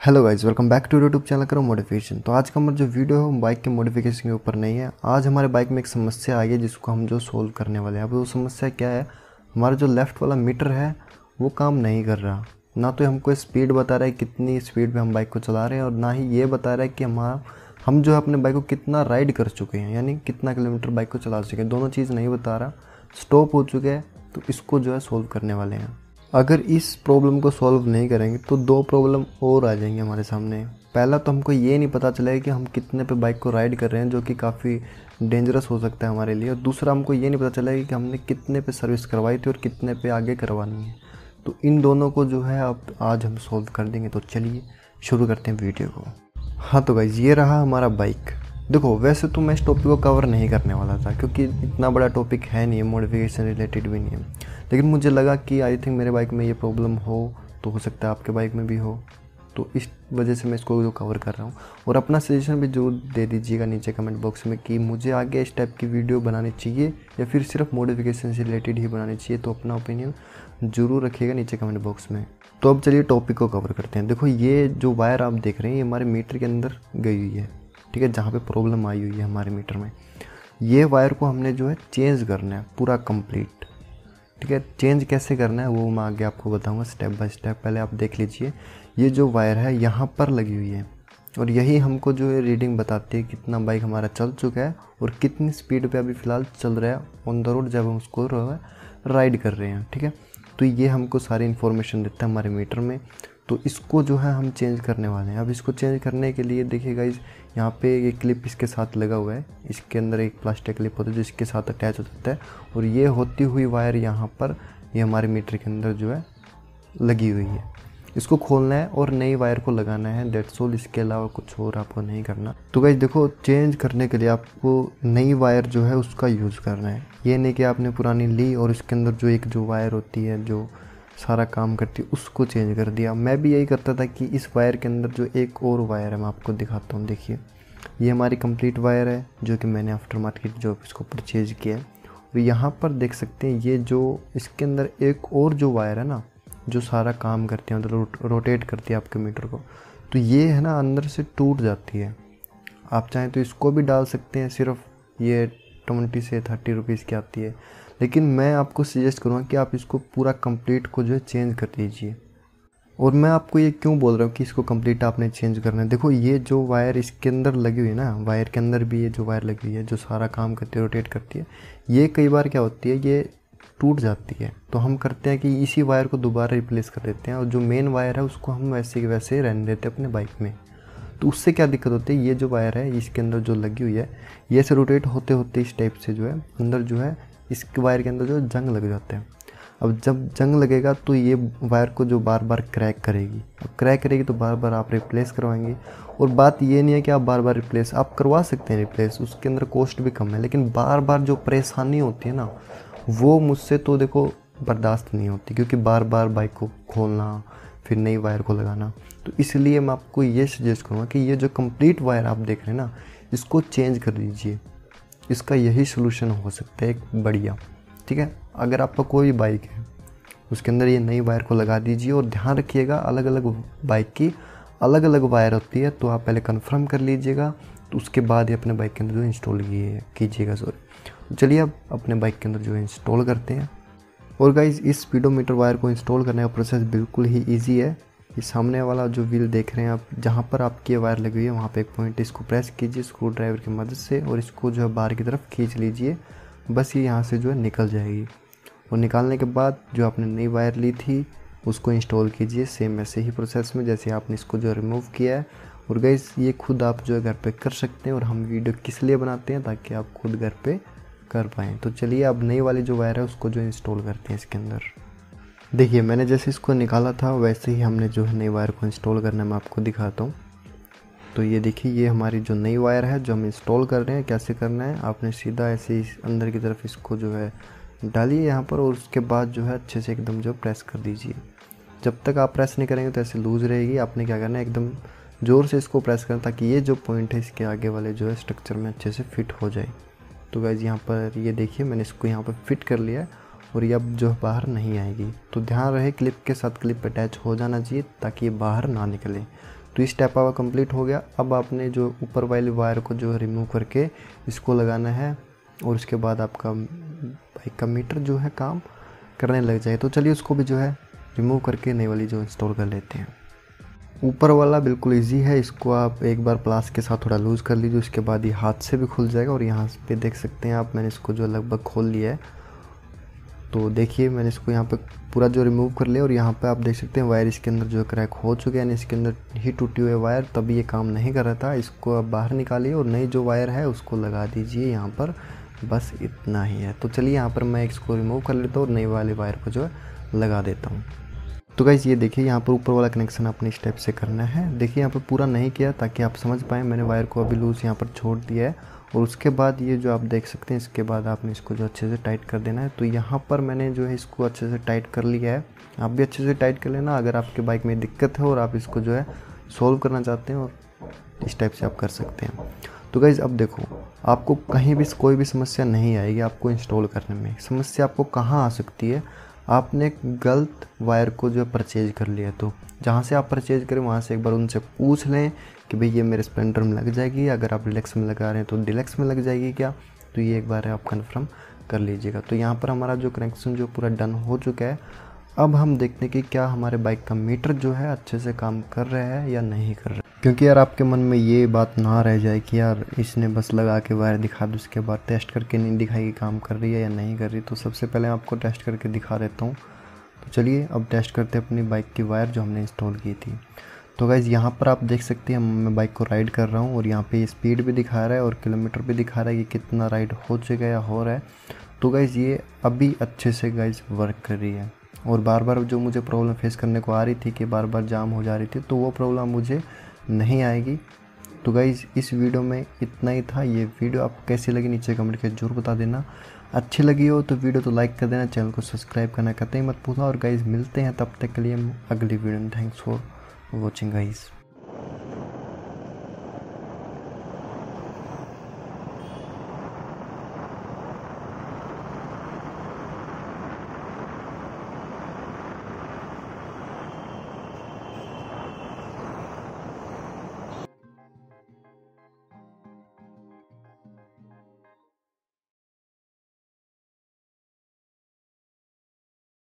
Hello guys, welcome back to YouTube channel करो modification. तो आज का हमारा जो वीडियो है बाइक के मॉडिफिकेशन के ऊपर नहीं है। आज हमारे बाइक में एक समस्या आई है जिसको हम जो सोल्व करने वाले हैं। अब वो समस्या क्या है, हमारा जो लेफ़्ट वाला मीटर है वो काम नहीं कर रहा। ना तो हमको स्पीड बता रहा है कितनी स्पीड पे हम बाइक को चला रहे हैं, और ना ही ये बता रहा है कि हम जो है अपने बाइक को कितना राइड कर चुके हैं, यानी कितना किलोमीटर बाइक को चला चुके हैं। दोनों चीज़ नहीं बता रहा, स्टॉप हो चुके हैं। तो इसको जो है सोल्व करने वाले हैं। अगर इस प्रॉब्लम को सॉल्व नहीं करेंगे तो दो प्रॉब्लम और आ जाएंगे हमारे सामने। पहला तो हमको ये नहीं पता चलेगा कि हम कितने पे बाइक को राइड कर रहे हैं, जो कि काफ़ी डेंजरस हो सकता है हमारे लिए। और दूसरा हमको ये नहीं पता चलेगा कि हमने कितने पे सर्विस करवाई थी और कितने पे आगे करवानी है। तो इन दोनों को जो है अब आज हम सॉल्व कर देंगे। तो चलिए शुरू करते हैं वीडियो को। हाँ तो गाइज, ये रहा हमारा बाइक। देखो, वैसे तो मैं इस टॉपिक को कवर नहीं करने वाला था क्योंकि इतना बड़ा टॉपिक है नहीं है, मॉडिफिकेशन रिलेटेड भी नहीं है। लेकिन मुझे लगा कि आई थिंक मेरे बाइक में ये प्रॉब्लम हो सकता है आपके बाइक में भी हो। तो इस वजह से मैं इसको जो कवर कर रहा हूँ। और अपना सजेशन भी जरूर दे दीजिएगा नीचे कमेंट बॉक्स में कि मुझे आगे इस टाइप की वीडियो बनानी चाहिए या फिर सिर्फ मॉडिफिकेशन से रिलेटेड ही बनानी चाहिए। तो अपना ओपिनियन ज़रूर रखिएगा नीचे कमेंट बॉक्स में। तो अब चलिए टॉपिक को कवर करते हैं। देखो, ये जो वायर आप देख रहे हैं ये हमारे मीटर के अंदर गई हुई है, ठीक है, जहाँ पे प्रॉब्लम आई हुई है हमारे मीटर में। ये वायर को हमने जो है चेंज करना है पूरा कंप्लीट, ठीक है। चेंज कैसे करना है वो मैं आगे आपको बताऊंगा स्टेप बाय स्टेप। पहले आप देख लीजिए, ये जो वायर है यहाँ पर लगी हुई है और यही हमको जो है रीडिंग बताती है कितना बाइक हमारा चल चुका है और कितनी स्पीड पे अभी फ़िलहाल चल रहा है ऑन द रोड जब हम उसको राइड कर रहे हैं, ठीक है। तो ये हमको सारी इन्फॉर्मेशन देता है हमारे मीटर में। तो इसको जो है हम चेंज करने वाले हैं। अब इसको चेंज करने के लिए देखिए गाइस, यहाँ पे ये क्लिप इसके साथ लगा हुआ है। इसके अंदर एक प्लास्टिक क्लिप होता है जो इसके साथ अटैच हो जाता है, और ये होती हुई वायर यहाँ पर ये हमारे मीटर के अंदर जो है लगी हुई है। इसको खोलना है और नई वायर को लगाना है, दैट्स ऑल। इसके अलावा कुछ और आपको नहीं करना। तो गाइस देखो, चेंज करने के लिए आपको नई वायर जो है उसका यूज़ करना है। ये नहीं कि आपने पुरानी ली और इसके अंदर जो एक जो वायर होती है जो सारा काम करती है उसको चेंज कर दिया। मैं भी यही करता था कि इस वायर के अंदर जो एक और वायर है मैं आपको दिखाता हूँ। देखिए, ये हमारी कंप्लीट वायर है जो कि मैंने आफ्टर मार्केट जो इसको परचेज किया है। और यहाँ पर देख सकते हैं ये जो इसके अंदर एक और जो वायर है ना, जो सारा काम करती है, मतलब रोटेट करती है आपके मीटर को, तो ये है ना अंदर से टूट जाती है। आप चाहें तो इसको भी डाल सकते हैं, सिर्फ ये 20 से 30 रुपीज़ की आती है। लेकिन मैं आपको सजेस्ट करूँगा कि आप इसको पूरा कंप्लीट को जो है चेंज कर दीजिए। और मैं आपको ये क्यों बोल रहा हूँ कि इसको कंप्लीट आपने चेंज करना है। देखो, ये जो वायर इसके अंदर लगी हुई है ना, वायर के अंदर भी ये जो वायर लगी हुई है जो सारा काम करती है, रोटेट करती है, ये कई बार क्या होती है, ये टूट जाती है। तो हम करते हैं कि इसी वायर को दोबारा रिप्लेस कर देते हैं और जो मेन वायर है उसको हम वैसे के वैसे रहने देते हैं अपने बाइक में। तो उससे क्या दिक्कत होती है, ये जो वायर है इसके अंदर जो लगी हुई है ये से रोटेट होते होते इस टाइप से जो है अंदर जो है इस वायर के अंदर जो जंग लग जाते हैं। अब जब जंग लगेगा तो ये वायर को जो बार बार क्रैक करेगी। अब क्रैक करेगी तो बार बार आप रिप्लेस करवाएंगे। और बात ये नहीं है कि आप बार बार रिप्लेस आप करवा सकते हैं, रिप्लेस उसके अंदर कॉस्ट भी कम है। लेकिन बार बार जो परेशानी होती है ना, वो मुझसे तो देखो बर्दाश्त नहीं होती, क्योंकि बार बार बाइक को खोलना फिर नई वायर को लगाना। तो इसलिए मैं आपको ये सजेस्ट करूँगा कि ये जो कंप्लीट वायर आप देख रहे हैं ना, इसको चेंज कर दीजिए। इसका यही सोल्यूशन हो सकता है एक बढ़िया, ठीक है। अगर आपका कोई बाइक है उसके अंदर ये नई वायर को लगा दीजिए। और ध्यान रखिएगा, अलग अलग बाइक की अलग अलग वायर होती है, तो आप पहले कंफर्म कर लीजिएगा। तो उसके बाद ही अपने बाइक के अंदर जो इंस्टॉल कीजिएगा। चलिए अब अपने बाइक के अंदर जो इंस्टॉल करते हैं। और गाइज, इस स्पीडोमीटर वायर को इंस्टॉल करने का प्रोसेस बिल्कुल ही ईजी है। ये सामने वाला जो व्हील देख रहे हैं आप, जहाँ पर आपकी वायर लगी हुई है वहाँ पे एक पॉइंट, इसको प्रेस कीजिए स्क्रू ड्राइवर की मदद से और इसको जो है बाहर की तरफ खींच लीजिए। बस ये यहाँ से जो है निकल जाएगी। और निकालने के बाद जो आपने नई वायर ली थी उसको इंस्टॉल कीजिए, सेम ऐसे ही प्रोसेस में जैसे आपने इसको जो रिमूव किया है। और गाइस, ये खुद आप जो है घर पे कर सकते हैं। और हम वीडियो किस लिए बनाते हैं, ताकि आप खुद घर पे कर पाएँ। तो चलिए अब नई वाली जो वायर है उसको जो इंस्टॉल करते हैं इसके अंदर। देखिए, मैंने जैसे इसको निकाला था वैसे ही हमने जो है नई वायर को इंस्टॉल करना है, मैं आपको दिखाता हूँ। तो ये देखिए, ये हमारी जो नई वायर है जो हम इंस्टॉल कर रहे हैं। कैसे करना है, आपने सीधा ऐसे ही अंदर की तरफ इसको जो है डालिए यहाँ पर, और उसके बाद जो है अच्छे से एकदम जो प्रेस कर दीजिए। जब तक आप प्रेस नहीं करेंगे तो ऐसे लूज़ रहेगी। आपने क्या करना है, एकदम ज़ोर से इसको प्रेस करना ताकि ये जो पॉइंट है इसके आगे वाले जो है स्ट्रक्चर में अच्छे से फिट हो जाए। तो गाइस, यहाँ पर ये देखिए मैंने इसको यहाँ पर फिट कर लिया है और ये अब जो बाहर नहीं आएगी। तो ध्यान रहे क्लिप के साथ क्लिप अटैच हो जाना चाहिए ताकि ये बाहर ना निकले। तो इस स्टेप आपका कंप्लीट हो गया। अब आपने जो ऊपर वाली वायर को जो है रिमूव करके इसको लगाना है और उसके बाद आपका बाइक का मीटर जो है काम करने लग जाए। तो चलिए उसको भी जो है रिमूव करके नई वाली जो इंस्टॉल कर लेते हैं। ऊपर वाला बिल्कुल इजी है, इसको आप एक बार प्लास के साथ थोड़ा लूज़ कर लीजिए, उसके बाद ये हाथ से भी खुल जाएगा। और यहाँ पे देख सकते हैं आप, मैंने इसको जो लगभग खोल लिया है। तो देखिए मैंने इसको यहाँ पे पूरा जो रिमूव कर लिया और यहाँ पे आप देख सकते हैं वायर इसके अंदर जो क्रैक हो चुके हैं, यानी इसके अंदर ही टूटी हुई वायर, तभी ये काम नहीं कर रहा था। इसको अब बाहर निकालिए और नई जो वायर है उसको लगा दीजिए यहाँ पर, बस इतना ही है। तो चलिए यहाँ पर मैं इसको रिमूव कर लेता हूँ और नई वाली वायर को जो है लगा देता हूँ। तो गाइस ये देखिए यहाँ पर ऊपर वाला कनेक्शन अपने स्टेप से करना है। देखिए यहाँ पर पूरा नहीं किया ताकि आप समझ पाएँ, मैंने वायर को अभी लूज़ यहाँ पर छोड़ दिया है। और उसके बाद ये जो आप देख सकते हैं, इसके बाद आपने इसको जो अच्छे से टाइट कर देना है। तो यहाँ पर मैंने जो है इसको अच्छे से टाइट कर लिया है, आप भी अच्छे से टाइट कर लेना अगर आपके बाइक में दिक्कत है और आप इसको जो है सोल्व करना चाहते हैं, और इस टाइप से आप कर सकते हैं। तो गाइज़ अब देखो, आपको कहीं भी कोई भी समस्या नहीं आएगी आपको इंस्टॉल करने में। समस्या आपको कहाँ आ सकती है, आपने गलत वायर को जो परचेज कर लिया। तो जहाँ से आप परचेज करें वहाँ से एक बार उनसे पूछ लें कि भाई ये मेरे स्प्लेंडर में लग जाएगी, अगर आप डिलक्स में लगा रहे हैं तो डिलक्स में लग जाएगी क्या, तो ये एक बार आप कंफर्म कर लीजिएगा। तो यहाँ पर हमारा जो कनेक्शन जो पूरा डन हो चुका है। अब हम देखते हैं कि क्या हमारे बाइक का मीटर जो है अच्छे से काम कर रहा है या नहीं कर रहा है। क्योंकि यार आपके मन में ये बात ना रह जाए कि यार इसने बस लगा के वायर दिखा दी, उसके बाद टेस्ट करके नहीं दिखाई कि काम कर रही है या नहीं कर रही। तो सबसे पहले आपको टेस्ट करके दिखा देता हूँ। तो चलिए अब टेस्ट करते हैं अपनी बाइक की वायर जो हमने इंस्टॉल की थी। तो गाइज़ यहाँ पर आप देख सकते हैं मैं बाइक को राइड कर रहा हूँ और यहाँ पे स्पीड भी दिखा रहा है और किलोमीटर भी दिखा रहा है कि कितना राइड हो चुका है या हो रहा है। तो गाइज़ ये अभी अच्छे से गाइज़ वर्क कर रही है। और बार बार जो मुझे प्रॉब्लम फेस करने को आ रही थी कि बार बार जाम हो जा रही थी, तो वो प्रॉब्लम मुझे नहीं आएगी। तो गाइज़ इस वीडियो में इतना ही था। ये वीडियो आपको कैसी लगी नीचे कमेंट करके जरूर बता देना। अच्छी लगी हो तो वीडियो तो लाइक कर देना, चैनल को सब्सक्राइब करना कतई मत भूलना। और गाइज़ मिलते हैं तब तक के लिए अगली वीडियो में। Thanks for watching guys.